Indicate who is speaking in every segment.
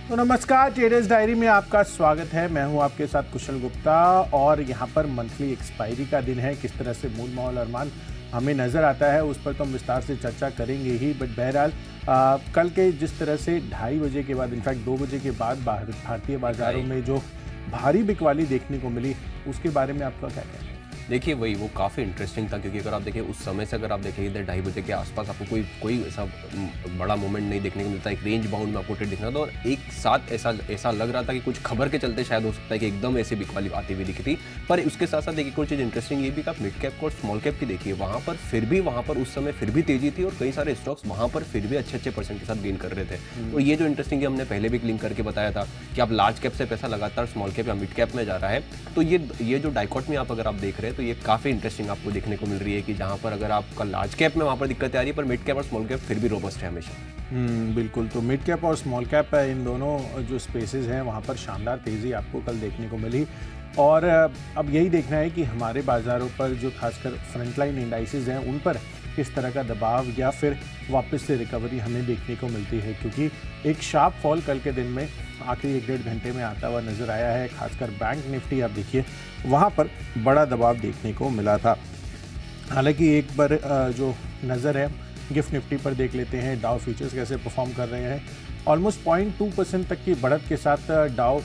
Speaker 1: तो नमस्कार, traders diary में आपका स्वागत है। मैं हूं आपके साथ कुशल गुप्ता और यहां पर मंथली एक्सपायरी का दिन है। किस तरह से मूड माहौल अरमान हमें नज़र आता है उस पर तो हम विस्तार से चर्चा करेंगे ही। बट बहरहाल कल के जिस तरह से 2:30 बजे के बाद, इनफैक्ट 2 बजे के बाद भारतीय बाजारों में जो भारी बिकवाली देखने को मिली, उसके बारे में आपका क्या कहना है?
Speaker 2: देखिए वही वो काफ़ी इंटरेस्टिंग था, क्योंकि अगर आप देखिए उस समय से अगर आप देखें इधर 2:30 बजे के आसपास आपको कोई ऐसा बड़ा मूवमेंट नहीं देखने को मिलता। एक रेंज बाउंड में आपको ट्रेड दिखना था और एक साथ ऐसा लग रहा था कि कुछ खबर के चलते शायद हो सकता है कि एकदम ऐसे बिकवाली आती हुई दिखी थी। पर उसके साथ साथ एक और चीज़ इंटरेस्टिंग ये भी कि आप मिड कैप और स्मॉल कैप की देखिए, वहाँ पर उस समय फिर भी तेजी थी और कई सारे स्टॉक्स वहाँ पर फिर भी अच्छे परसेंट के साथ गेन कर रहे थे। तो ये जो इंटरेस्टिंग है, हमने पहले भी लिंक करके बताया था कि आप लार्ज कैप से पैसा लगातार स्मॉल कैप या मिड कैप में जा रहा है, तो ये जो डाइकॉटमी आप अगर आप देख रहे हैं तो ये काफ़ी इंटरेस्टिंग आपको देखने को मिल रही है कि जहां पर अगर आपका लार्ज कैप में वहां पर दिक्कत आ रही है, पर मिड कैप और स्मॉल कैप फिर भी रोबस्ट है हमेशा।
Speaker 1: बिल्कुल। तो मिड कैप और स्मॉल कैप इन दोनों जो स्पेसेस हैं वहाँ पर शानदार तेज़ी आपको कल देखने को मिली। और अब यही देखना है कि हमारे बाज़ारों पर जो खासकर फ्रंटलाइन इंडाइसेस हैं उन पर किस तरह का दबाव या फिर वापस से रिकवरी हमें देखने को मिलती है, क्योंकि एक शार्प फॉल कल के दिन में आखिरी 1-1.5 घंटे में आता हुआ नज़र आया है। खासकर बैंक निफ्टी आप देखिए, वहाँ पर बड़ा दबाव देखने को मिला था। हालांकि एक बार जो नज़र है गिफ्ट निफ्टी पर देख लेते हैं, डाउ फ्यूचर्स कैसे परफॉर्म कर रहे हैं। ऑलमोस्ट 0.2% तक की बढ़त के साथ डाउ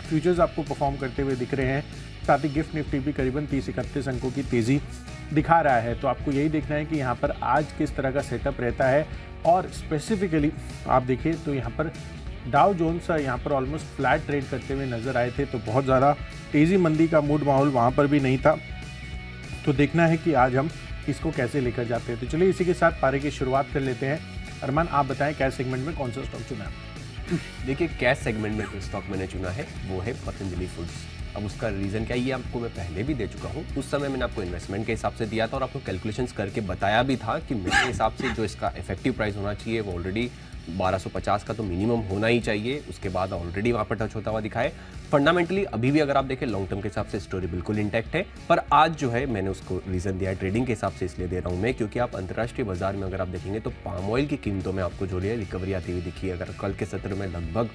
Speaker 1: फ्यूचर्स आपको परफॉर्म करते हुए दिख रहे हैं। साथ ही गिफ्ट निफ्टी भी करीबन 30-31 अंकों की तेज़ी दिखा रहा है। तो आपको यही देखना है कि यहाँ पर आज किस तरह का सेटअप रहता है। और स्पेसिफिकली आप देखिए तो यहाँ पर डाउ जोन्स यहाँ पर ऑलमोस्ट फ्लैट ट्रेड करते हुए नज़र आए थे, तो बहुत ज़्यादा तेज़ी मंदी का मूड माहौल वहाँ पर भी नहीं था। तो देखना है कि आज हम इसको कैसे लेकर जाते हैं। तो चलिए इसी के साथ पारे की शुरुआत कर लेते हैं। अरमान, आप बताएं कैश सेगमेंट में कौन सा स्टॉक चुना है?
Speaker 2: देखिए कैश सेगमेंट में जो स्टॉक मैंने चुना है वो है पतंजलि फूड्स। अब उसका रीज़न क्या है ये आपको मैं पहले भी दे चुका हूँ। उस समय मैंने आपको इन्वेस्टमेंट के हिसाब से दिया था और आपको कैलकुलेशंस करके बताया भी था कि मेरे हिसाब से जो इसका इफेक्टिव प्राइस होना चाहिए वो ऑलरेडी 1250 का तो मिनिमम होना ही चाहिए। उसके बाद ऑलरेडी वहाँ पर टच होता हुआ दिखा है। फंडामेंटली अभी भी अगर आप देखें लॉन्ग टर्म के हिसाब से स्टोरी बिल्कुल इंटैक्ट है, पर आज जो है मैंने उसको रीज़न दिया है ट्रेडिंग के हिसाब से, इसलिए दे रहा हूँ मैं, क्योंकि आप अंतर्राष्ट्रीय बाजार में अगर आप देखेंगे तो पाम ऑयल की कीमतों में आपको जो है रिकवरी आती हुई दिखी है। अगर कल के सत्र में लगभग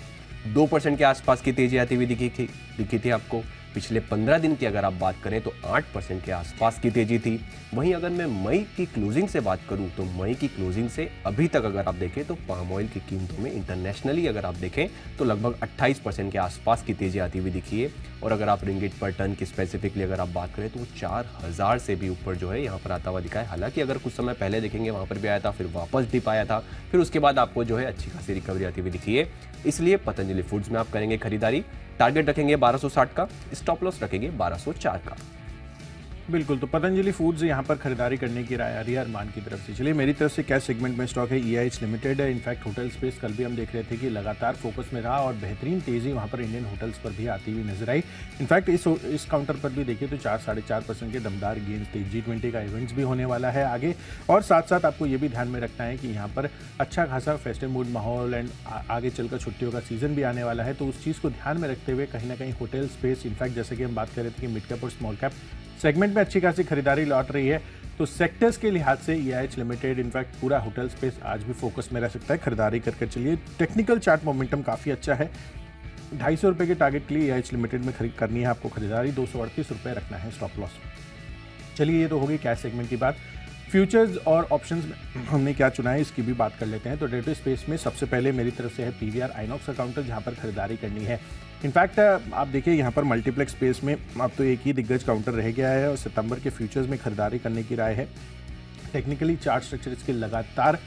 Speaker 2: 2% के आसपास की तेजी आती हुई दिखी थी आपको। पिछले 15 दिन की अगर आप बात करें तो 8% के आसपास की तेजी थी। वहीं अगर मैं मई की क्लोजिंग से बात करूं तो मई की क्लोजिंग से अभी तक अगर आप देखें तो पाम ऑयल की कीमतों में इंटरनेशनली अगर आप देखें तो लगभग 28% के आसपास की तेजी आती हुई दिखी है। और अगर आप रिंगिट पर टन की स्पेसिफिकली अगर आप बात करें तो वो 4000 से भी ऊपर जो है यहाँ पर आता हुआ दिखा है। हालांकि अगर कुछ समय पहले देखेंगे वहाँ पर भी आया था, फिर वापस डिप आया था, फिर उसके बाद आपको जो है अच्छी खासी रिकवरी आती हुई दिखी है। इसलिए पतंजलि फूड्स में आप करेंगे खरीदारी। टारगेट रखेंगे 1260 का, स्टॉप लॉस रखेंगे 1204 का।
Speaker 1: बिल्कुल। तो पतंजलि फूड्स यहाँ पर खरीदारी करने की राय आ रही है अरमान की तरफ से। चलिए मेरी तरफ से कैश सेगमेंट में स्टॉक है EIH limited. In fact hotel space कल भी हम देख रहे थे कि लगातार फोकस में रहा और बेहतरीन तेज़ी वहाँ पर इंडियन होटल्स पर भी आती हुई नजर आई। इनफैक्ट इस काउंटर पर भी देखिए तो 4-4.5% के दमदार गेंस थे। G20 का इवेंट्स भी होने वाला है आगे, और साथ साथ आपको ये भी ध्यान में रखना है कि यहाँ पर अच्छा खासा फेस्टिव मूड माहौल एंड आगे चलकर छुट्टियों का सीजन भी आने वाला है। तो उस चीज़ को ध्यान में रखते हुए कहीं ना कहीं होटल स्पेस, इनफैक्ट जैसे कि हम बात कर रहे थे कि मिड कैप और स्मॉल कैप सेगमेंट में अच्छी खासी खरीदारी लौट रही है। तो सेक्टर्स के लिहाज से EIH लिमिटेड, इनफैक्ट पूरा होटल स्पेस आज भी फोकस में रह सकता है। खरीदारी करके चलिए। टेक्निकल चार्ट मोमेंटम काफ़ी अच्छा है। 250 रुपये के टारगेट के लिए EIH लिमिटेड में खरीद करनी है आपको खरीदारी। 238 रुपये रखना है स्टॉप लॉस। चलिए ये तो हो गई कैश सेगमेंट की बात। फ्यूचर्स और ऑप्शंस में हमने क्या चुना है इसकी भी बात कर लेते हैं। तो डेरिवेटिव स्पेस में सबसे पहले मेरी तरफ से है PVR आइनॉक्स का काउंटर, जहां पर खरीदारी करनी है। इनफैक्ट आप देखिए यहाँ पर मल्टीप्लेक्स स्पेस में अब तो एक ही दिग्गज काउंटर रह गया है और सितंबर के फ्यूचर्स में खरीदारी करने की राय है। टेक्निकली चार्ट स्ट्रक्चर इसके लगातार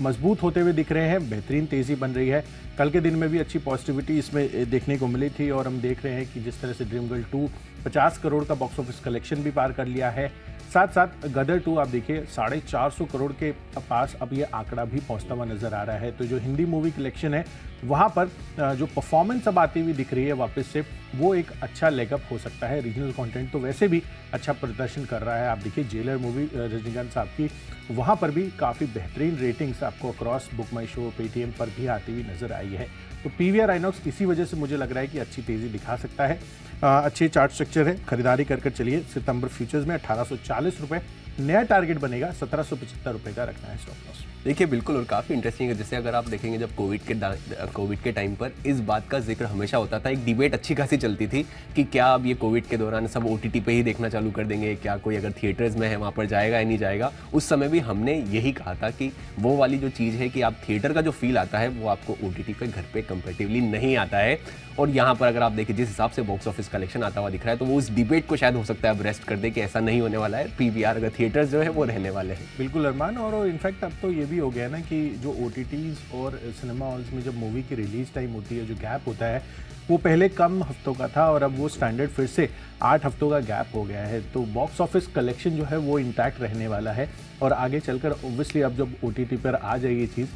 Speaker 1: मजबूत होते हुए दिख रहे हैं, बेहतरीन तेज़ी बन रही है। कल के दिन में भी अच्छी पॉजिटिविटी इसमें देखने को मिली थी और हम देख रहे हैं कि जिस तरह से ड्रीम गर्ल 2 50 करोड़ का बॉक्स ऑफिस कलेक्शन भी पार कर लिया है। साथ साथ गदर 2 आप देखिए 450 करोड़ के पास अब ये आंकड़ा भी पहुंचता हुआ नजर आ रहा है। तो जो हिंदी मूवी कलेक्शन है वहाँ पर जो परफॉर्मेंस अब आती हुई दिख रही है वापस से, वो एक अच्छा लेगअप हो सकता है। रीजनल कंटेंट तो वैसे भी अच्छा प्रदर्शन कर रहा है। आप देखिए जेलर मूवी रजनीकांत साहब की, वहाँ पर भी काफ़ी बेहतरीन रेटिंग्स आपको अक्रॉस बुक माई शो, पेटीएम पर भी आती हुई नजर आई है। तो PVR आइनॉक्स इसी वजह से मुझे लग रहा है कि अच्छी तेज़ी दिखा सकता है। अच्छे चार्ट स्ट्रक्चर है, खरीदारी कर चलिए। सितंबर फ्यूचर्स में 1840 रुपये नया टारगेट बनेगा 1775 रुपये का रखना है स्टॉप लॉस।
Speaker 2: देखिए बिल्कुल, और काफ़ी इंटरेस्टिंग है। जैसे अगर आप देखेंगे जब कोविड के टाइम पर इस बात का जिक्र हमेशा होता था, एक डिबेट अच्छी खासी चलती थी कि क्या अब ये कोविड के दौरान सब OTT पे ही देखना चालू कर देंगे, क्या कोई अगर थिएटर्स में है वहाँ पर जाएगा या नहीं जाएगा। उस समय भी हमने यही कहा था कि वो वाली जो चीज़ है कि आप थिएटर का जो फील आता है वो आपको OTT पे घर पे कंपेरेटिवली नहीं आता है। और यहाँ पर अगर आप देखिए जिस हिसाब से बॉक्स ऑफिस कलेक्शन आता हुआ दिख रहा है, तो वो उस डिबेट को शायद हो सकता है अब रेस्ट कर दे कि ऐसा नहीं होने वाला है। PVR अगर थिएटर्स जो है वो रहने वाले हैं।
Speaker 1: बिल्कुल अरमान, और इनफैक्ट अब तो ये भी हो गया है ना कि जो OTTs और सिनेमा हॉल्स में जब मूवी की रिलीज टाइम होती है, जो गैप होता है वो पहले कम हफ्तों का था और अब वो स्टैंडर्ड फिर से 8 हफ्तों का गैप हो गया है। तो बॉक्स ऑफिस कलेक्शन जो है वो इंटैक्ट रहने वाला है और आगे चलकर ऑब्वियसली अब जब OTT पर आ जाएगी ये चीज़,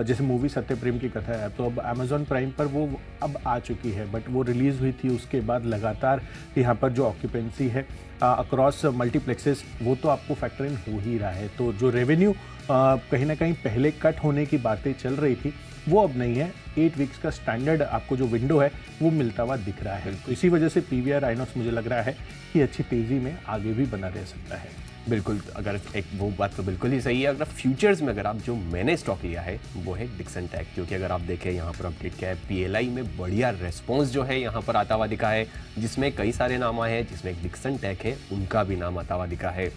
Speaker 1: जैसे मूवी सत्य प्रेम की कथा है तो अब अमेजॉन प्राइम पर वो अब आ चुकी है, बट वो रिलीज़ हुई थी उसके बाद लगातार यहाँ पर जो ऑक्यूपेंसी है अक्रॉस मल्टीप्लेक्सेस वो तो आपको फैक्टर इन हो ही रहा है। तो जो रेवेन्यू कहीं ना कहीं पहले कट होने की बातें चल रही थी वो अब नहीं है। 8 वीक्स का स्टैंडर्ड आपको जो विंडो है वो मिलता हुआ दिख रहा है। तो इसी वजह से PVR आइनॉक्स मुझे लग रहा है कि अच्छी तेज़ी में आगे भी बना रह सकता है।
Speaker 2: बिल्कुल, अगर एक वो बात तो बिल्कुल ही सही है। अगर फ्यूचर्स में अगर आप जो मैंने स्टॉक लिया है वो है डिक्सन टेक, क्योंकि अगर आप देखें यहाँ पर अपडेट क्या है, PLI में बढ़िया रेस्पॉन्स जो है यहाँ पर आता हुआ दिखा है, जिसमें कई सारे नाम आए हैं, जिसमें एक डिक्सन टेक है उनका भी नाम आता हुआ दिखा है।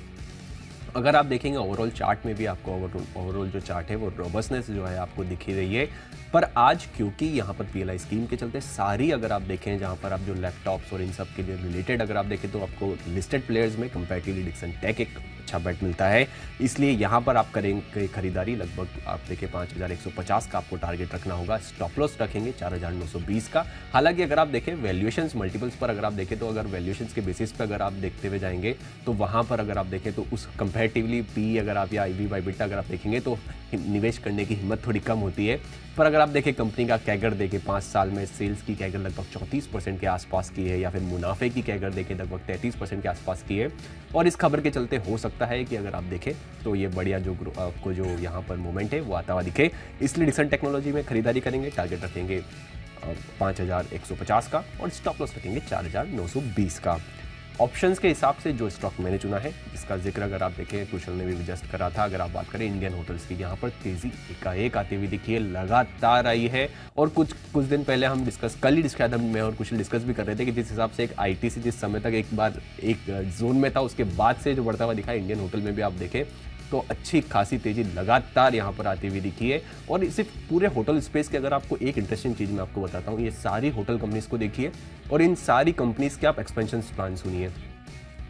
Speaker 2: अगर आप देखेंगे ओवरऑल चार्ट में भी आपको ओवरऑल जो चार्ट है वो रोबस्टनेस जो है आपको दिख ही रही है। पर आज क्योंकि यहाँ पर PLI स्कीम के चलते सारी अगर आप देखें जहाँ पर आप जो लैपटॉप्स और इन सब के लिए रिलेटेड अगर आप देखें तो आपको लिस्टेड प्लेयर्स में कंपैरेटिवली डिक्सन टेक एक अच्छा बेट मिलता है। इसलिए यहाँ पर आप करेंगे खरीदारी लगभग आप देखें 5150 का आपको टारगेट रखना होगा। स्टॉप लॉस रखेंगे 4920 का। हालांकि अगर आप देखें वैल्यूएशंस मल्टीपल्स पर अगर आप देखें तो अगर वैल्यूएशंस के बेसिस पर अगर आप देखते हुए जाएंगे तो वहाँ पर अगर आप देखें तो उस कंपैरेटिवली PE अगर आप या EV बाय बिटा अगर आप देखेंगे तो निवेश करने की हिम्मत थोड़ी कम होती है। पर अगर आप देखें कंपनी का कैगर देखें 5 साल में सेल्स की कैगर लगभग 34% के आसपास की है, या फिर मुनाफे की कैगर देखें लगभग 33% के आसपास की है। और इस खबर के चलते हो सकता है कि अगर आप देखें तो ये बढ़िया जो आपको जो यहाँ पर मोमेंट है वो आता हुआ दिखे। इसलिए डिक्सन टेक्नोलॉजी में खरीदारी करेंगे, टारगेट रखेंगे 5150 का और स्टॉप लॉस रखेंगे 4920 का। ऑप्शंस के हिसाब से जो स्टॉक मैंने चुना है इसका जिक्र अगर आप देखें कुशल ने भी जस्ट करा था। अगर आप बात करें इंडियन होटल्स की, यहाँ पर तेजी एकाएक आती हुई दिखी है, लगातार आई है। और कुछ दिन पहले हम कल ही शायद मैं और कुशल डिस्कस भी कर रहे थे कि जिस हिसाब से एक ITC जिस समय तक एक बार एक जोन में था उसके बाद से जो बढ़ता हुआ दिखा है, इंडियन होटल में भी आप देखें तो अच्छी खासी तेजी लगातार यहाँ पर आती हुई दिखी है। और सिर्फ पूरे होटल स्पेस के अगर आपको एक इंटरेस्टिंग चीज़ मैं आपको बताता हूँ, ये सारी होटल कंपनीज को देखिए और इन सारी कंपनीज के आप एक्सपेंशन प्लान सुनिए।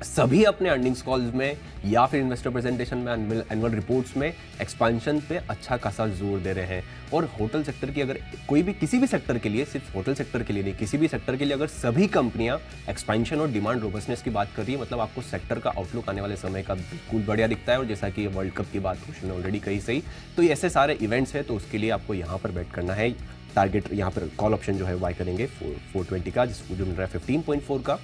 Speaker 2: सभी अपने अर्निंग्स कॉल्स में या फिर इन्वेस्टर प्रेजेंटेशन में, एनुअल रिपोर्ट्स में एक्सपेंशन पे अच्छा खासा जोर दे रहे हैं। और होटल सेक्टर की अगर कोई भी किसी भी सेक्टर के लिए, सिर्फ होटल सेक्टर के लिए नहीं, किसी भी सेक्टर के लिए अगर सभी कंपनियां एक्सपेंशन और डिमांड रोबस्टनेस की बात कर रही है, मतलब आपको सेक्टर का आउटलुक आने वाले समय का बिल्कुल बढ़िया दिखता है। और जैसा कि वर्ल्ड कप की बात कुछ ने ऑलरेडी कही सही, तो ये ऐसे सारे इवेंट्स हैं, तो उसके लिए आपको यहाँ पर बेट करना है। टारगेट यहाँ पर कॉल ऑप्शन जो है बाय करेंगे 420 का, जिसको जो मिल रहा है 15.4 का।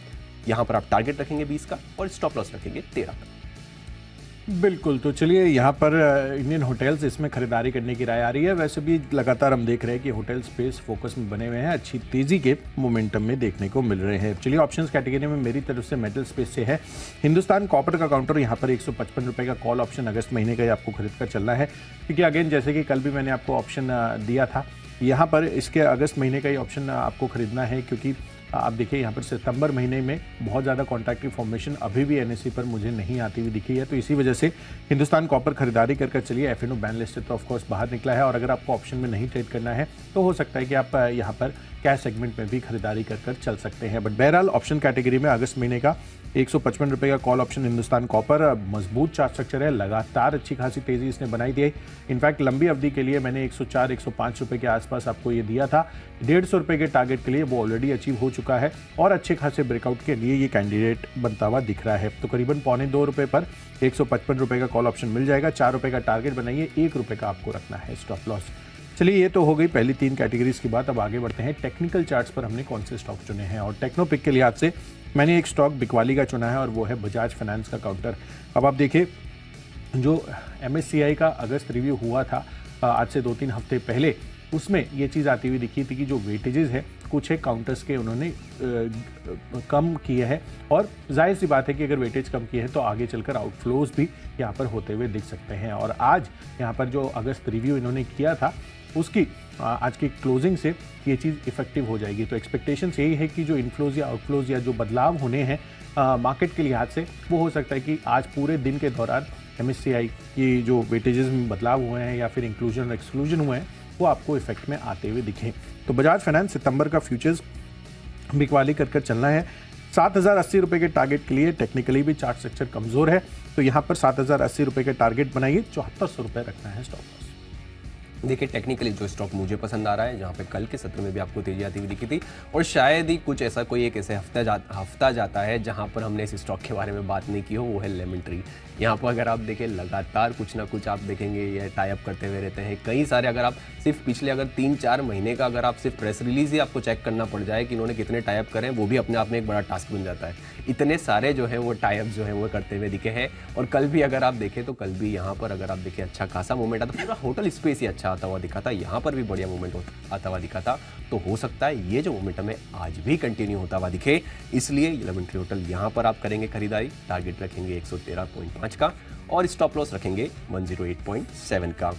Speaker 2: यहाँ पर आप टारगेट रखेंगे 20 का और स्टॉप लॉस रखेंगे 13 का।
Speaker 1: बिल्कुल, तो चलिए यहाँ पर इंडियन होटल्स इसमें खरीदारी करने की राय आ रही है। वैसे भी लगातार हम देख रहे हैं कि होटल स्पेस फोकस में बने हुए हैं, अच्छी तेजी के मोमेंटम में देखने को मिल रहे हैं। चलिए ऑप्शंस कैटेगरी में मेरी तरफ से मेटल स्पेस से है हिंदुस्तान कॉपर का काउंटर, यहाँ पर 155 रुपये का कॉल ऑप्शन अगस्त महीने का ही आपको खरीद कर चलना है। क्योंकि अगेन जैसे कि कल भी मैंने आपको ऑप्शन दिया था, यहाँ पर इसके अगस्त महीने का ही ऑप्शन आपको खरीदना है। क्योंकि आप देखिए यहाँ पर सितंबर महीने में बहुत ज़्यादा कॉन्ट्रैक्ट की फॉर्मेशन अभी भी NSE पर मुझे नहीं आती हुई दिखी है। तो इसी वजह से हिंदुस्तान कॉपर खरीदारी कर चलिए। FNO बैन लिस्ट तो ऑफकोर्स बाहर निकला है, और अगर आपको ऑप्शन में नहीं ट्रेड करना है तो हो सकता है कि आप यहाँ पर कैश सेगमेंट में भी खरीदारी कर चल सकते हैं। बट बहरहाल ऑप्शन कैटेगरी में अगस्त महीने का 155 रुपये का कॉल ऑप्शन हिंदुस्तान कॉपर, मजबूत चार्ट स्ट्रक्चर है, लगातार अच्छी खासी तेजी इसने बनाई दी है। इनफैक्ट लंबी अवधि के लिए मैंने 104-105 रुपये के आसपास आपको ये दिया था। 150 रुपये के टारगेट के लिए वो ऑलरेडी अचीव हो चुका है और अच्छे खासे ब्रेकआउट के लिए ये कैंडिडेट बनता हुआ दिख रहा है। तो करीबन 1.25 रुपये पर 155 रुपये का कॉल ऑप्शन मिल जाएगा। 4 रुपये का टारगेट बनाइए, 1 रुपये का आपको रखना है स्टॉप लॉस। चलिए ये तो हो गई पहली 3 कैटेगरीज की बात। अब आगे बढ़ते हैं टेक्निकल चार्ट्स पर हमने कौन से स्टॉक चुने हैं। और टेक्नोपिक के लिहाज से मैंने एक स्टॉक बिकवाली का चुना है और वो है बजाज फाइनेंस का काउंटर। अब आप देखिए जो MSCI का अगस्त रिव्यू हुआ था आज से 2-3 हफ्ते पहले, उसमें ये चीज़ आती हुई दिखी थी कि जो वेटेजेस है कुछ एक काउंटर्स के उन्होंने कम किए हैं, और जाहिर सी बात है कि अगर वेटेज कम किए हैं तो आगे चलकर आउटफ्लोज भी यहाँ पर होते हुए दिख सकते हैं। और आज यहाँ पर जो अगस्त रिव्यू इन्होंने किया था उसकी आज की क्लोजिंग से ये चीज़ इफेक्टिव हो जाएगी। तो एक्सपेक्टेशंस यही है कि जो इनफ्लोज या आउटफ्लोज या जो बदलाव होने हैं मार्केट के लिहाज से, वो हो सकता है कि आज पूरे दिन के दौरान MSCI की जो वेटेजेस में बदलाव हुए हैं या फिर इंक्लूजन और एक्सक्लूजन हुए हैं वो आपको इफेक्ट में आते हुए दिखें। तो बजाज फाइनेंस सितंबर का फ्यूचर्स बिकवाली कर चलना है 7,080 रुपये के टारगेट के लिए। टेक्निकली भी चार्ट स्ट्रक्चर कमज़ोर है, तो यहाँ पर 7,080 रुपये के टारगेट बनाइए, 7400 रुपये रखना है स्टॉप लॉस।
Speaker 2: देखिए टेक्निकली जो स्टॉक मुझे पसंद आ रहा है, जहाँ पे कल के सत्र में भी आपको तेजी आती हुई दिखी थी, और शायद ही कुछ ऐसा कोई एक ऐसे हफ्ता जाता है जहाँ पर हमने इस स्टॉक के बारे में बात नहीं की हो, वो है लेमन ट्री। यहाँ पर अगर आप देखें लगातार कुछ ना कुछ आप देखेंगे ये टाई अप करते हुए रहते हैं कई सारे। अगर आप सिर्फ पिछले अगर 3-4 महीने का अगर आप सिर्फ प्रेस रिलीज ही आपको चेक करना पड़ जाए कि इन्होंने कितने टाई अप करें, वो भी अपने आप में एक बड़ा टास्क बन जाता है। इतने सारे जो है वो टाई अप जो है वो करते हुए दिखे हैं। और कल भी अगर आप देखें तो कल भी यहाँ पर अगर आप देखें अच्छा खासा मूवमेंट आता, पूरा होटल स्पेस ही अच्छा आता हुआ दिखा था, यहाँ पर भी बढ़िया मूवमेंट आता हुआ दिखा था। तो हो सकता है ये जो मोमेंटम है आज भी कंटिन्यू होता हुआ दिखे, इसलिए लेमन ट्री होटल यहाँ पर आप करेंगे खरीदारी। टारगेट रखेंगे 113.5 का और स्टॉप लॉस रखेंगे 108.7 का।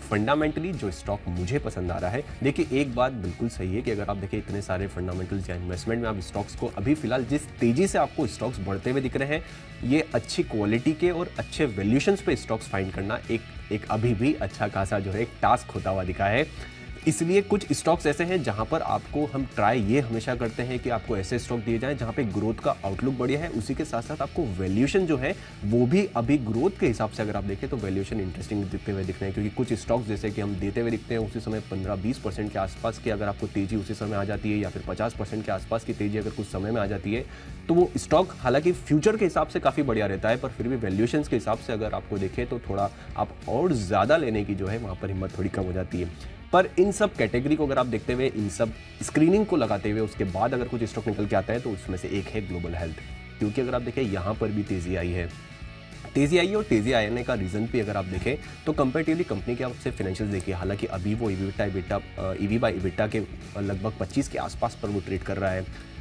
Speaker 2: फंडामेंटली जो स्टॉक मुझे पसंद आ रहा है, देखिए एक बात बिल्कुल सही है कि अगर आप देखिए इतने सारे फंडामेंटल्स या इन्वेस्टमेंट में आप स्टॉक्स को अभी फिलहाल जिस तेजी से आपको स्टॉक्स बढ़ते हुए दिख रहे हैं, ये अच्छी क्वालिटी के और अच्छे वैल्यूएशंस पे स्टॉक्स फाइंड करना एक अभी भी अच्छा खासा जो है एक टास्क होता हुआ दिखा है। इसलिए कुछ स्टॉक्स ऐसे हैं जहां पर आपको हम ट्राई ये हमेशा करते हैं कि आपको ऐसे स्टॉक दिए जाएं जहां पे ग्रोथ का आउटलुक बढ़िया है, उसी के साथ साथ आपको वैल्यूएशन जो है वो भी अभी ग्रोथ के हिसाब से अगर आप देखें तो वैल्यूएशन इंटरेस्टिंग दिखते हुए दिख रहे हैं। क्योंकि कुछ स्टॉक्स जैसे कि हम देते हुए दिखते हैं उसी समय 15-20% के आसपास की अगर आपको तेजी उसी समय आ जाती है, या फिर 50% के आसपास की तेजी अगर कुछ समय में आ जाती है, तो वो स्टॉक हालांकि फ्यूचर के हिसाब से काफ़ी बढ़िया रहता है, पर फिर भी वैल्यूएशन के हिसाब से अगर आपको देखें तो थोड़ा आप और ज़्यादा लेने की जो है वहाँ पर हिम्मत थोड़ी कम हो जाती है। पर इन सब कैटेगरी को अगर आप देखते हुए, इन सब स्क्रीनिंग को लगाते हुए उसके बाद अगर कुछ स्टॉक निकल के आता है तो उसमें से एक है ग्लोबल हेल्थ। क्योंकि अगर आप देखें यहाँ पर भी तेजी आई है, और तेजी आने का रीजन भी अगर आप देखें तो कंपैरेटिवली कंपनी के आपसे फाइनेंशियल देखिए, हालांकि अभी वो ईवी बाय इबिटा के लगभग 25 के आसपास पर वो ट्रेड कर रहा है।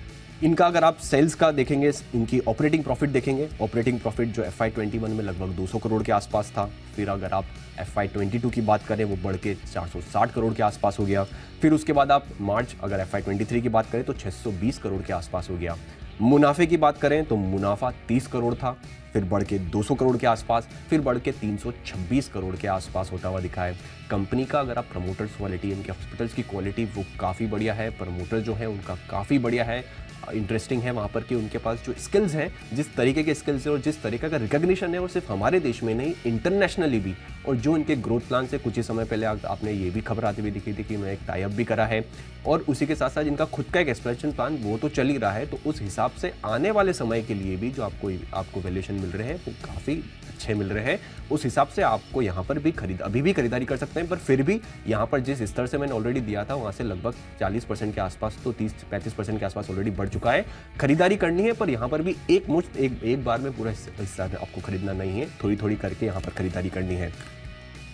Speaker 2: इनका अगर आप सेल्स का देखेंगे, इनकी ऑपरेटिंग प्रॉफिट देखेंगे, ऑपरेटिंग प्रॉफिट जो FY21 में लगभग 200 करोड़ के आसपास था। फिर अगर आप FY22 की बात करें वो बढ़ के 460 करोड़ के आसपास हो गया। फिर उसके बाद आप मार्च अगर FY23 की बात करें तो 620 करोड़ के आसपास हो गया। मुनाफे की बात करें तो मुनाफा 30 करोड़ था, फिर बढ़ के 200 करोड़ के आसपास, फिर बढ़ के 326 करोड़ के आसपास होता हुआ दिखा है। कंपनी का अगर आप प्रमोटर्स क्वालिटी, इनके हॉस्पिटल्स की क्वालिटी वो काफ़ी बढ़िया है, प्रमोटर जो है उनका काफ़ी बढ़िया है। इंटरेस्टिंग है वहाँ पर कि उनके पास जो स्किल्स हैं, जिस तरीके के स्किल्स है और जिस तरीके का रिकग्निशन है, और सिर्फ हमारे देश में नहीं इंटरनेशनली भी, और जो इनके ग्रोथ प्लान से कुछ ही समय पहले आपने ये भी खबर आती हुई दिखी थी कि इन्होंने एक टाई अप भी करा है, और उसी के साथ साथ इनका खुद का एक एक्सपेंशन प्लान वो तो चल ही रहा है। तो उस हिसाब से आने वाले समय के लिए भी जो आपको वैल्यूएशन मिल रहे हैं वो काफ़ी अच्छे मिल रहे हैं। उस हिसाब से आपको यहाँ पर भी अभी भी खरीदारी कर सकते हैं। पर फिर भी यहाँ पर जिस स्तर से मैंने ऑलरेडी दिया था वहाँ से लगभग 40% के आसपास, तो 30-35% के आसपास ऑलरेडी बढ़ चुका है। खरीदारी करनी है, पर यहाँ पर भी एक बार में पूरा हिस्सा आपको खरीदना नहीं है, थोड़ी थोड़ी करके यहाँ पर खरीदारी करनी है।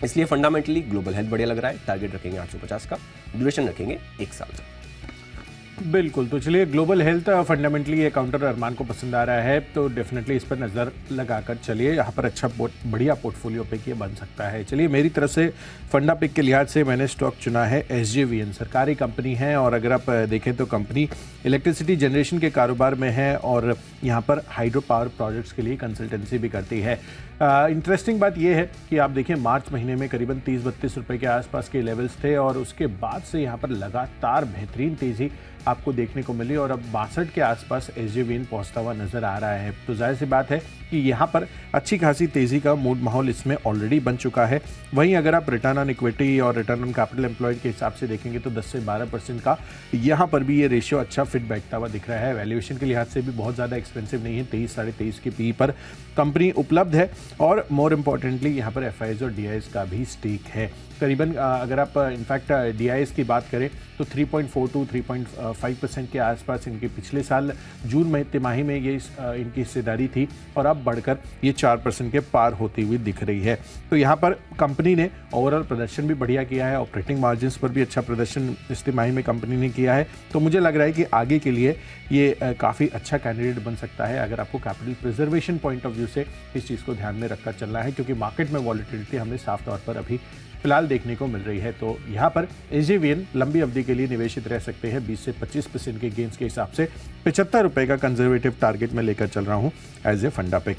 Speaker 2: इसलिए फंडामेंटली ग्लोबल हेल्थ बढ़िया लग रहा है। टारगेट रखेंगे 850 का, ड्यूरेशन रखेंगे 1 साल का।
Speaker 1: बिल्कुल, तो चलिए ग्लोबल हेल्थ फंडामेंटली ये काउंटर अरमान को पसंद आ रहा है, तो डेफिनेटली इस पर नज़र लगाकर चलिए। यहाँ पर अच्छा बढ़िया पोर्टफोलियो पिक ये बन सकता है। चलिए मेरी तरफ से फंडा पिक के लिहाज से मैंने स्टॉक चुना है SJVN। सरकारी कंपनी है, और अगर आप देखें तो कंपनी इलेक्ट्रिसिटी जनरेशन के कारोबार में है, और यहाँ पर हाइड्रो पावर प्रोजेक्ट्स के लिए कंसल्टेंसी भी करती है। इंटरेस्टिंग बात यह है कि आप देखें मार्च महीने में करीबन 30-32 रुपये के आसपास के लेवल्स थे, और उसके बाद से यहाँ पर लगातार बेहतरीन तेज़ी आपको देखने को मिली, और अब 62 के आसपास SJVN पहुँचता हुआ नज़र आ रहा है। तो जाहिर सी बात है कि यहाँ पर अच्छी खासी तेज़ी का मूड माहौल इसमें ऑलरेडी बन चुका है। वहीं अगर आप रिटर्न ऑन इक्विटी और रिटर्न ऑन कैपिटल एम्प्लॉयड के हिसाब से देखेंगे तो 10 से 12% का यहाँ पर भी ये रेशियो अच्छा फिट बैठता हुआ दिख रहा है। वैल्यूएशन के लिहाज से भी बहुत ज़्यादा एक्सपेंसिव नहीं है, 23-23.5 के PE पर कंपनी उपलब्ध है, और मोर इम्पॉर्टेंटली यहाँ पर FIs और DIs का भी स्टेक है। करीबन अगर आप इनफैक्ट DIs की बात करें तो 3.42 3.5% के आसपास इनके पिछले साल जून तिमाही में ये इनकी हिस्सेदारी थी और अब बढ़कर ये 4% के पार होती हुई दिख रही है। तो यहाँ पर कंपनी ने ओवरऑल प्रदर्शन भी बढ़िया किया है, ऑपरेटिंग मार्जिन्स पर भी अच्छा प्रदर्शन इस तिमाही में कंपनी ने किया है। तो मुझे लग रहा है कि आगे के लिए ये काफ़ी अच्छा कैंडिडेट बन सकता है अगर आपको capital preservation point of view से इस चीज़ को ध्यान में रखकर चलना है, क्योंकि मार्केट में वॉलिटिलिटी हमें साफ तौर पर अभी फिलहाल देखने को मिल रही है। तो यहाँ पर SJVN लंबी अवधि के लिए निवेशित रह सकते हैं। 20 से 25% के गेंस के हिसाब से 75 रुपये का कंजर्वेटिव टारगेट में लेकर चल रहा हूँ एज ए फंडा पिक।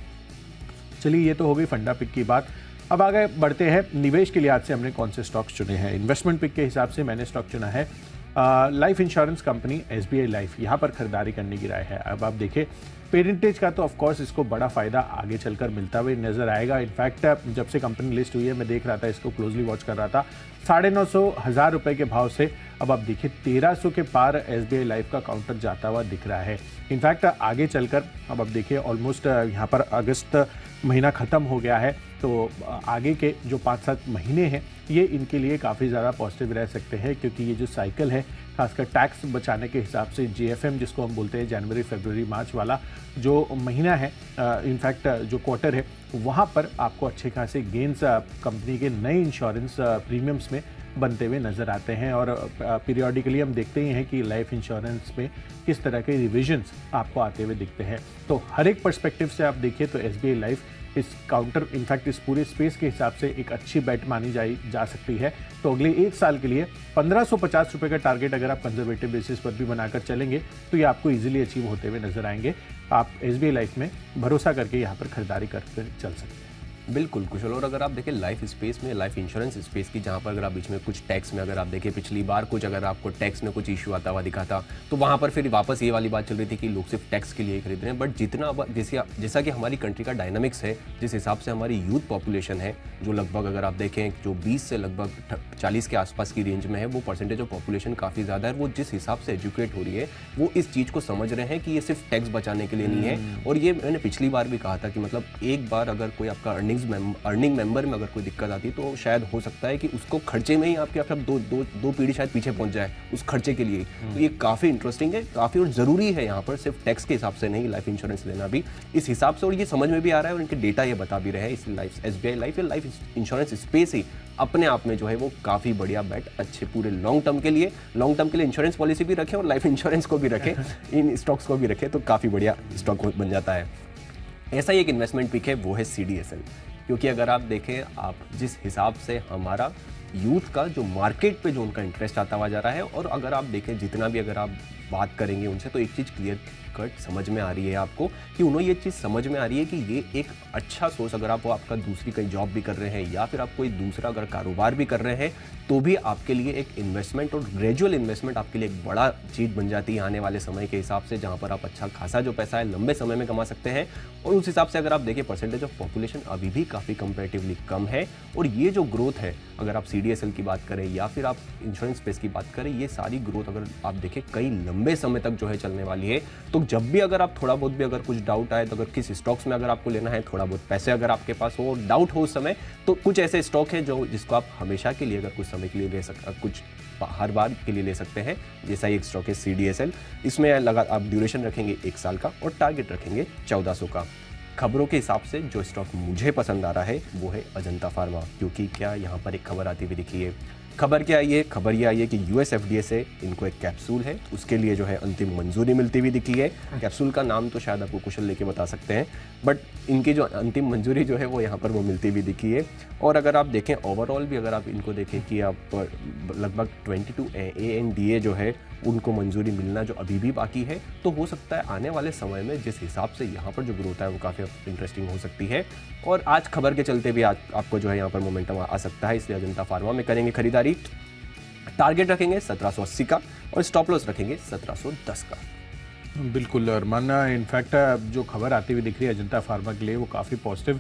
Speaker 1: चलिए, ये तो हो गई फंडा पिक की बात। अब आगे बढ़ते हैं, निवेश के लिहाज से हमने कौन से स्टॉक्स चुने हैं। इन्वेस्टमेंट पिक के हिसाब से मैंने स्टॉक चुना है life insurance company SBI life. यहाँ पर खरीदारी करने की राय है। अब आप देखें पेरेंटेज का तो ऑफकोर्स इसको बड़ा फायदा आगे चलकर मिलता हुआ नजर आएगा। इनफैक्ट जब से कंपनी लिस्ट हुई है मैं देख रहा था, इसको क्लोजली वॉच कर रहा था, 950,000 रुपए के भाव से अब आप देखिए 1300 के पार SBI लाइफ का काउंटर जाता हुआ दिख रहा है। इनफैक्ट आगे चलकर अब आप देखिए ऑलमोस्ट यहाँ पर अगस्त महीना ख़त्म हो गया है, तो आगे के जो 5-7 महीने हैं ये इनके लिए काफ़ी ज़्यादा पॉजिटिव रह सकते हैं, क्योंकि ये जो साइकिल है खासकर टैक्स बचाने के हिसाब से JFM जिसको हम बोलते हैं जनवरी फरवरी मार्च वाला जो महीना है, इनफैक्ट जो क्वार्टर है, वहाँ पर आपको अच्छे खासे गेंस कंपनी के नए इंश्योरेंस प्रीमियम्स में बनते हुए नज़र आते हैं। और पीरियोडिकली हम देखते ही हैं कि लाइफ इंश्योरेंस में किस तरह के रिविजन्स आपको आते हुए दिखते हैं। तो हर एक पर्सपेक्टिव से आप देखिए तो SBI लाइफ इस काउंटर इनफैक्ट इस पूरे स्पेस के हिसाब से एक अच्छी बेट मानी जा सकती है। तो अगले 1 साल के लिए 1550 रुपये का टारगेट अगर आप कंजर्वेटिव बेसिस पर भी बनाकर चलेंगे तो ये आपको इजीली अचीव होते हुए नजर आएंगे। आप SBI लाइफ में भरोसा करके यहाँ पर खरीदारी करके चल सकते हैं।
Speaker 2: बिल्कुल कुशल। और अगर आप देखें लाइफ स्पेस में, लाइफ इंश्योरेंस स्पेस की, जहाँ पर अगर आप बीच में कुछ टैक्स में अगर आप देखें पिछली बार कुछ अगर आपको टैक्स में कुछ इशू आता हुआ दिखा था, तो वहाँ पर फिर वापस ये वाली बात चल रही थी कि लोग सिर्फ टैक्स के लिए खरीद रहे हैं। बट जितना जैसा कि हमारी कंट्री का डायनामिक्स है, जिस हिसाब से हमारी यूथ पॉपुलेशन है जो लगभग अगर आप देखें जो 20 से लगभग 40 के आसपास की रेंज में है, वो परसेंटेज ऑफ पॉपुलेशन काफ़ी ज़्यादा है। वो जिस हिसाब से एजुकेट हो रही है वो इस चीज़ को समझ रहे हैं कि ये सिर्फ टैक्स बचाने के लिए नहीं है। और ये मैंने पिछली बार भी कहा था कि मतलब एक बार अगर कोई आपका अर्निंग मेंबर में अगर कोई दिक्कत आती है तो शायद हो सकता है कि उसको खर्चे में ही आपके दो पीढ़ी शायद पीछे पहुंच जाए उस खर्चे के लिए। तो ये काफ़ी इंटरेस्टिंग है, काफ़ी और ज़रूरी है यहाँ पर, सिर्फ टैक्स के हिसाब से नहीं, लाइफ इंश्योरेंस लेना भी इस हिसाब से। और ये समझ में भी आ रहा है और इनके डेटा ये बता भी रहे हैं। इस SBI लाइफ या लाइफ इंश्योरेंस स्पेस ही अपने आप में जो है वो काफ़ी बढ़िया बेट, अच्छे पूरे लॉन्ग टर्म के लिए इंश्योरेंस पॉलिसी भी रखें और लाइफ इंश्योरेंस को भी रखें, इन स्टॉक्स को भी रखें, तो काफ़ी बढ़िया स्टॉक बन जाता है। ऐसा ही एक इन्वेस्टमेंट पिक है, वो है CDSL। क्योंकि अगर आप देखें, आप जिस हिसाब से हमारा यूथ का जो मार्केट पे जो उनका इंटरेस्ट आता हुआ जा रहा है, और अगर आप देखें जितना भी अगर आप बात करेंगे उनसे, तो एक चीज़ क्लियर कट समझ में आ रही है आपको कि उन्हें ये चीज़ समझ में आ रही है कि ये एक अच्छा सोर्स, अगर आप आपका दूसरी कहीं जॉब भी कर रहे हैं या फिर आप कोई दूसरा अगर कारोबार भी कर रहे हैं, तो भी आपके लिए एक इन्वेस्टमेंट और ग्रेजुअल इन्वेस्टमेंट आपके लिए एक बड़ा चीज़ बन जाती है आने वाले समय के हिसाब से, जहाँ पर आप अच्छा खासा जो पैसा है लंबे समय में कमा सकते हैं। और उस हिसाब से अगर आप देखें परसेंटेज ऑफ पॉपुलेशन अभी भी काफ़ी कंपेरेटिवली कम है। और ये जो ग्रोथ है, अगर आप CDSL की बात करें या फिर आप इंश्योरेंस स्पेस की बात करें, ये सारी ग्रोथ अगर आप देखें कई लंबे समय तक जो है चलने वाली है। तो जब भी अगर आप थोड़ा बहुत भी अगर कुछ डाउट आए, तो अगर किस स्टॉक्स में अगर आपको लेना है, थोड़ा बहुत पैसे अगर आपके पास हो, डाउट हो उस समय, तो कुछ ऐसे स्टॉक है जिसको आप हमेशा के लिए अगर कुछ समय के लिए ले सकते, कुछ हर बार के लिए ले सकते हैं। जैसा ही एक स्टॉक है CDSL, इसमें आप ड्यूरेशन रखेंगे 1 साल का और टारगेट रखेंगे 1400 का। खबरों के हिसाब से जो स्टॉक मुझे पसंद आ रहा है वो है अजंता फार्मा, क्योंकि क्या यहाँ पर एक खबर आती हुई दिखी है। खबर क्या आई है? खबर ये आई है कि US FDA से इनको एक कैप्सूल है, उसके लिए जो है अंतिम मंजूरी मिलती हुई दिखी है। कैप्सूल का नाम तो शायद आपको कुशल लेके बता सकते हैं, बट इनकी जो अंतिम मंजूरी जो है वो यहाँ पर वो मिलती हुई दिखी है। और अगर आप देखें ओवरऑल भी, अगर आप इनको देखें कि आप लगभग 22 ANDA जो है उनको मंजूरी मिलना जो अभी भी बाकी है, तो हो सकता है आने वाले समय में जिस हिसाब से यहाँ पर जो ग्रोथ है वो काफ़ी इंटरेस्टिंग हो सकती है। और आज खबर के चलते भी आज आपको जो है यहाँ पर मोमेंटम आ सकता है, इसलिए अजंता फार्मा में करेंगे खरीदारी। टारगेट रखेंगे 1780 का और स्टॉप लॉस रखेंगे 1710 का।
Speaker 1: बिल्कुल अरमान, इनफैक्ट जो खबर आती हुई दिख रही है अजंता फार्मा के लिए वो काफ़ी पॉजिटिव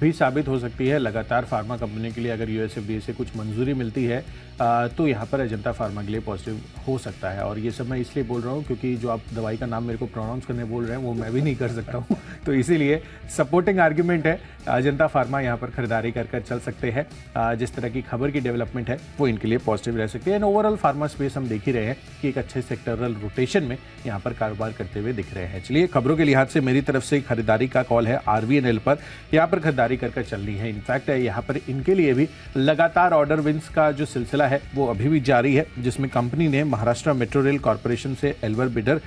Speaker 1: भी साबित हो सकती है। लगातार फार्मा कंपनी के लिए अगर US FDA से कुछ मंजूरी मिलती है तो यहाँ पर अजंता फार्मा के लिए पॉजिटिव हो सकता है। और ये सब मैं इसलिए बोल रहा हूँ क्योंकि जो आप दवाई का नाम मेरे को प्रोनाउंस करने बोल रहे हैं वो मैं भी नहीं कर सकता हूँ तो इसीलिए सपोर्टिंग आर्ग्यूमेंट है, अजंता फार्मा यहाँ पर खरीदारी कर चल सकते हैं। जिस तरह की खबर की डेवलपमेंट है वो इनके लिए पॉजिटिव रह सकती है। एंड ओवरऑल फार्मा स्पेस हम देख ही रहे हैं कि एक अच्छे सेक्टरल रोटेशन में यहाँ पर कारोबार करते हुए दिख रहे हैं। चलिए, खबरों के लिहाज से मेरी तरफ से खरीदारी का कॉल है RVNL पर, यहाँ पर खरीदारी कर चलनी है। इनफैक्ट यहाँ पर इनके लिए भी लगातार ऑर्डर विंस का जो सिलसिला है वो अभी भी जारी है, जिसमें कंपनी ने महाराष्ट्र मेट्रो रेल कॉर्पोरेशन से एल्वर बिडर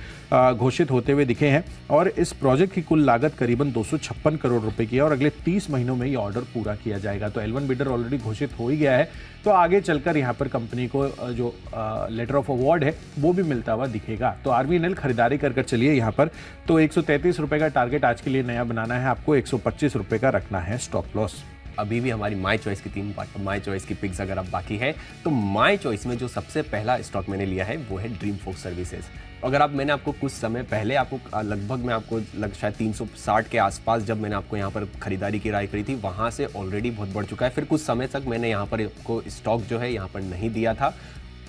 Speaker 1: घोषित होते हुए दिखे हैं। और इस प्रोजेक्ट की कुल लागत करीबन 256 करोड़ रुपए की है और अगले 30 महीनों में ये ऑर्डर पूरा किया जाएगा। तो एल्वन बिडर ऑलरेडी घोषित हो ही गया है, तो आगे चलकर यहाँ पर कंपनी को जो लेटर ऑफ अवार्ड है वो भी मिलता हुआ दिखेगा। तो RVNL खरीदारी कर चलिए यहाँ पर। तो 133 रुपए का टारगेट आज के लिए नया बनाना है, आपको 125 रुपए का रखना है स्टॉप लॉस।
Speaker 2: अभी भी हमारी माय चॉइस की 3 पार्ट, माय चॉइस की पिक्स अगर आप बाकी है तो माय चॉइस में जो सबसे पहला स्टॉक मैंने लिया है वो है ड्रीम फोक्स सर्विसेज। अगर मैंने आपको कुछ समय पहले आपको लगभग मैं आपको शायद 360 के आसपास जब मैंने आपको यहाँ पर खरीदारी की राय करी थी, वहाँ से ऑलरेडी बहुत बढ़ चुका है। फिर कुछ समय तक मैंने यहाँ पर आपको स्टॉक जो है यहाँ पर नहीं दिया था,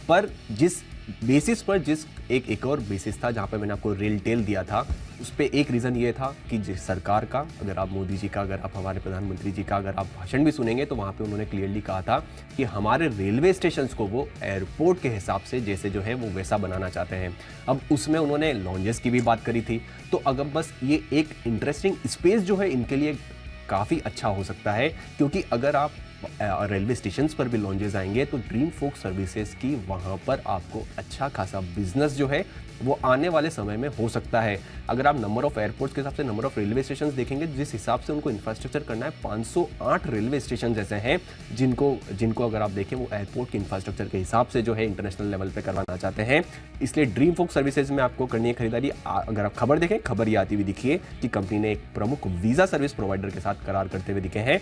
Speaker 2: पर जिस बेसिस पर जिस एक और बेसिस था जहाँ पर मैंने आपको रिटेल दिया था, उस पर एक रीज़न ये था कि जिस सरकार का, अगर आप मोदी जी का, अगर आप हमारे प्रधानमंत्री जी का अगर आप भाषण भी सुनेंगे तो वहाँ पे उन्होंने क्लियरली कहा था कि हमारे रेलवे स्टेशंस को वो एयरपोर्ट के हिसाब से जैसे जो है वो वैसा बनाना चाहते हैं। अब उसमें उन्होंने लॉन्जेस की भी बात करी थी। तो अगर बस ये एक इंटरेस्टिंग स्पेस जो है इनके लिए काफ़ी अच्छा हो सकता है, क्योंकि अगर आप रेलवे स्टेशंस पर भी लॉन्जेस आएंगे तो ड्रीम फोक्स सर्विसेज की वहाँ पर आपको अच्छा खासा बिजनेस जो है वो आने वाले समय में हो सकता है। अगर आप नंबर ऑफ एयरपोर्ट्स के हिसाब से नंबर ऑफ रेलवे स्टेशंस देखेंगे, जिस हिसाब से उनको इंफ्रास्ट्रक्चर करना है, 508 रेलवे स्टेशन ऐसे हैं जिनको अगर आप देखें वो एयरपोर्ट के इंफ्रास्ट्रक्चर के हिसाब से जो है इंटरनेशनल लेवल पे करवाना चाहते हैं। इसलिए ड्रीम फोक्स सर्विसेज में आपको करनी है खरीदारी। अगर आप खबर देखें, खबर ये आती हुई दिखिए कि कंपनी ने एक प्रमुख वीजा सर्विस प्रोवाइडर के साथ करार करते हुए दिखे हैं।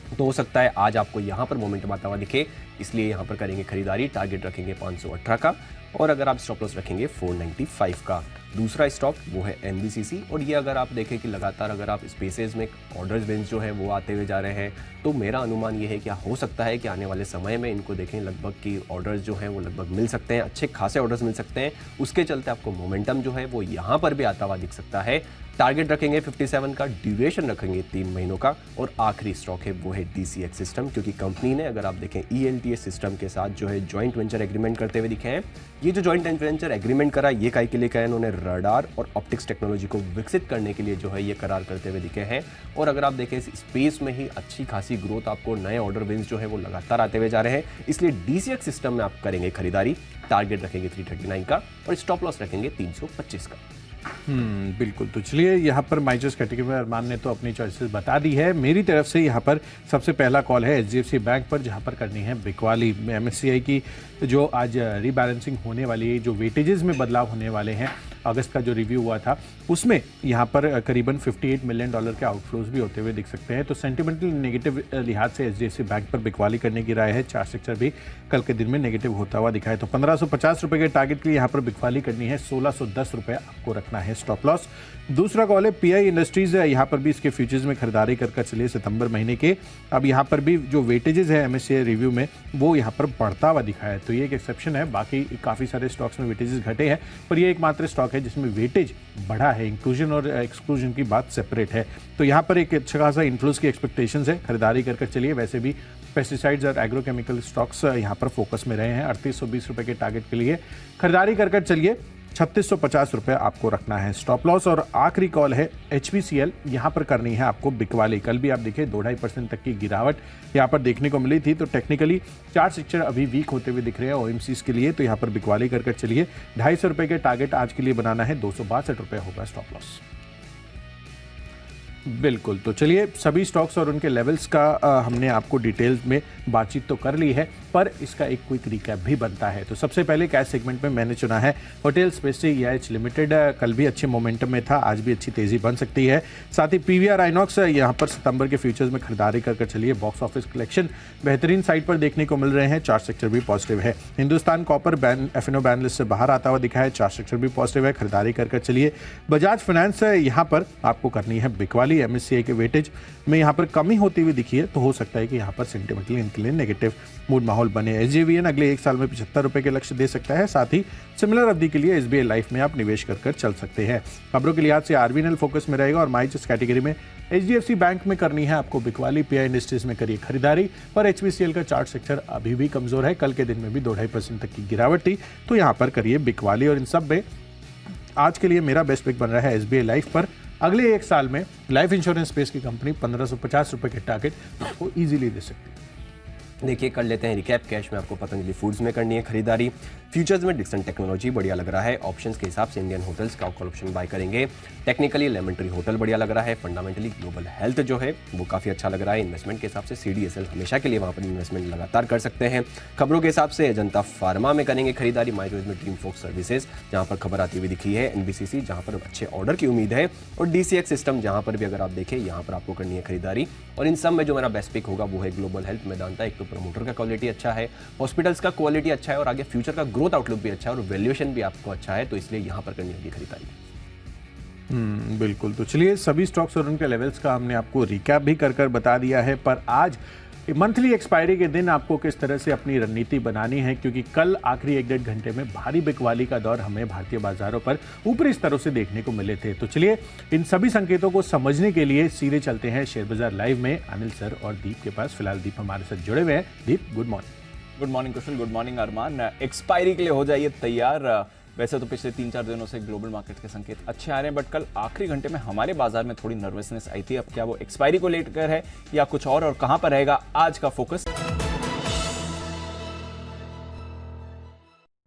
Speaker 2: तो हो सकता है आज आपको यहाँ पर मोमेंटम आता हुआ दिखे, इसलिए यहाँ पर करेंगे खरीदारी। टारगेट रखेंगे 518 का और अगर आप स्टॉप लॉस रखेंगे 495 का। दूसरा स्टॉक वो है NBCC, और ये अगर आप देखें कि लगातार अगर आप स्पेसेस में ऑर्डर्स विंस जो है वो आते हुए जा रहे हैं, तो मेरा अनुमान ये है कि हो सकता है कि आने वाले समय में इनको देखें लगभग की ऑर्डर्स जो हैं वो लगभग मिल सकते हैं, अच्छे खासे ऑर्डर्स मिल सकते हैं। उसके चलते आपको मोमेंटम जो है वो यहाँ पर भी आता हुआ दिख सकता है। टारगेट रखेंगे 57 का, ड्यूरेशन रखेंगे 3 महीनों का। और आखिरी स्टॉक है वो है DCX सिस्टम, क्योंकि कंपनी ने अगर आप देखें ELTS सिस्टम के साथ जो है जॉइंट वेंचर एग्रीमेंट करते हुए दिखे हैं। ये जो जॉइंट वेंचर एग्रीमेंट करा ये काहे के लिए कहा, इन्होंने रडार और ऑप्टिक्स टेक्नोलॉजी को विकसित करने के लिए जो है ये करार करते हुए दिखे हैं। और अगर आप देखें इस स्पेस में ही अच्छी खासी ग्रोथ, आपको नए ऑर्डर विंस जो है वो लगातार आते हुए जा रहे हैं, इसलिए DCX सिस्टम में आप करेंगे खरीदारी। टारगेट रखेंगे 339 का और स्टॉप लॉस रखेंगे 325 का।
Speaker 1: बिल्कुल। तो चलिए, यहाँ पर माय चॉइस कैटेगरी में अरमान ने तो अपनी चॉइसेस बता दी है। मेरी तरफ से यहाँ पर सबसे पहला कॉल है HDFC बैंक पर, जहाँ पर करनी है बिकवाली। MSCI की जो आज रीबैलेंसिंग होने वाली है, जो वेटेजेस में बदलाव होने वाले हैं, अगस्त का जो रिव्यू हुआ था उसमें यहाँ पर करीबन $58 मिलियन के आउटफ्लोज भी होते हुए दिख सकते हैं। तो सेंटिमेंटल नेगेटिव लिहाज से HDFC बैंक पर बिकवाली करने की राय है। चार्ट सेक्टर भी कल के दिन में नेगेटिव होता हुआ दिखा है। तो 1550 रुपए के टारगेट के लिए यहाँ पर बिकवाली करनी है। 1610 रुपए आपको रखना है स्टॉप लॉस। दूसरा कॉल है PI इंडस्ट्रीज, यहाँ पर भी इसके फ्यूचर्स में खरीदारी कर चलिए सितंबर महीने के। अब यहाँ पर भी जो वेटेजेस है MSCI रिव्यू में वो यहाँ पर बढ़ता हुआ दिखा है, तो ये एक एक्सेप्शन है। बाकी काफ़ी सारे स्टॉक्स में वेटेजेस घटे हैं, पर ये एकमात्र स्टॉक है जिसमें वेटेज बढ़ा है। इंक्लूजन और एक्सक्लूजन की बात सेपरेट है। तो यहाँ पर एक अच्छा खासा इन्फ्लूस की एक्सपेक्टेशंस है, खरीदारी कर चलिए। वैसे भी पेस्टिसाइड्स और एग्रोकेमिकल स्टॉक्स यहाँ पर फोकस में रहे हैं। 3820 रुपए के टारगेट के लिए खरीदारी कर चलिए। 3650 रुपए आपको रखना है स्टॉप लॉस। और आखिरी कॉल है HPCL, यहाँ पर करनी है आपको बिकवाली। कल भी आप देखिए 2-2.5% तक की गिरावट यहाँ पर देखने को मिली थी। तो टेक्निकली चार्ट सेक्टर अभी वीक होते हुए दिख रहे हैं OMCs के लिए, तो यहाँ पर बिकवाली कर चलिए। 250 रुपए के टारगेट आज के लिए बनाना है। 262 रुपए होगा स्टॉप लॉस। बिल्कुल। तो चलिए, सभी स्टॉक्स और उनके लेवल्स का हमने आपको डिटेल्स में बातचीत तो कर ली है, पर इसका एक क्विक रिकैप भी बनता है। तो सबसे पहले कैश सेगमेंट में मैंने चुना है होटल स्पेस से EIH लिमिटेड। कल भी अच्छे मोमेंटम में था, आज भी अच्छी तेजी बन सकती है। साथ ही PVR आइनॉक्स, यहाँ पर सितंबर के फ्यूचर्स में खरीदारी कर चलिए। बॉक्स ऑफिस कलेक्शन बेहतरीन साइड पर देखने को मिल रहे हैं। चार्ट सेक्टर भी पॉजिटिव है। Hindustan copper F&O ban list से बाहर आता हुआ दिखा है। चार्ट सेक्टर भी पॉजिटिव है, खरीदारी कर चलिए। बजाज फाइनेंस, यहाँ पर आपको करनी है बिकवाली। निफ्टी MSCI के वेटेज में यहाँ पर कमी होती हुई दिखी है, तो हो सकता है कि यहाँ पर सेंटिमेंटली इनके लिए नेगेटिव मूड माहौल बने। SJVN अगले एक साल में 75 रुपये के लक्ष्य दे सकता है। साथ ही सिमिलर अवधि के लिए SBI लाइफ में आप निवेश कर चल सकते हैं। खबरों के लिहाज से RVNL फोकस में रहेगा और माइचेस कैटेगरी में HDFC बैंक में करनी है आपको बिकवाली, PI इंडस्ट्रीज में करिए खरीदारी। पर HPCL का चार्ट सेक्टर अभी भी कमजोर है, कल के दिन में भी 2-2.5% तक की गिरावट थी, तो यहाँ पर करिए बिकवाली। और इन सब में आज के लिए मेरा बेस्ट पिक बन रहा है SBI लाइफ पर। अगले एक साल में लाइफ इंश्योरेंस स्पेस की कंपनी 1550 रुपये के टारगेट आपको ईजिली दे सकती है।
Speaker 2: देखिए, कर लेते हैं रिकैप। कैश में आपको पतंजलि फूड्स में करनी है खरीदारी। फ्यूचर्स में डिक्सन टेक्नोलॉजी बढ़िया लग रहा है। ऑप्शंस के हिसाब से इंडियन होटल्स का कॉल ऑप्शन बाय करेंगे। टेक्निकली लेमन ट्री होटल बढ़िया लग रहा है। फंडामेंटली ग्लोबल हेल्थ जो है वो काफ़ी अच्छा लग रहा है। इन्वेस्टमेंट के हिसाब से CDSL हमेशा के लिए वहाँ पर इन्वेस्टमेंट लगातार कर सकते हैं। खबरों के हिसाब से अजंता फार्मा में करेंगे खरीदारी। माई चॉइस में ड्रीम फोक सर्विसेज जहाँ पर खबर आती हुई दिखी है। NBCC जहाँ पर अच्छे ऑर्डर की उम्मीद है। और DCX सिस्टम जहाँ पर भी अगर आप देखें यहाँ पर आपको करनी है खरीदारी। और इन सब में जो मेरा बेस्ट पिक होगा वो है ग्लोबल हेल्थ मेदांता। एक तो प्रमोटर का क्वालिटी अच्छा है, हॉस्पिटल्स का क्वालिटी अच्छा है और आगे फ्यूचर का ग्रोथ आउटलुक भी अच्छा है और वैल्यूएशन भी आपको अच्छा है, तो इसलिए यहां पर करनी होगी खरीदारी।
Speaker 1: बिल्कुल। तो चलिए, सभी स्टॉक्स और उनके लेवल्स का हमने आपको रिकैप भी कर बता दिया है। पर आज मंथली एक्सपायरी के दिन आपको किस तरह से अपनी रणनीति बनानी है, क्योंकि कल आखिरी 1-1.5 घंटे में भारी बिकवाली का दौर हमें भारतीय बाजारों पर ऊपरी स्तरों से देखने को मिले थे। तो चलिए, इन सभी संकेतों को समझने के लिए सीधे चलते हैं शेयर बाजार लाइव में अनिल सर और दीप के पास। फिलहाल दीप हमारे साथ जुड़े हुए हैं। दीप, गुड मॉर्निंग।
Speaker 3: गुड मॉर्निंग कुशल, गुड मॉर्निंग अरमान। एक्सपायरी के लिए हो जाइए तैयार। वैसे तो पिछले 3-4 दिनों से ग्लोबल मार्केट के संकेत अच्छे आ रहे हैं, बट कल आखिरी घंटे में हमारे बाजार में थोड़ी नर्वसनेस आई थी। अब क्या वो एक्सपायरी को लेकर है या कुछ और कहां पर रहेगा आज का फोकस?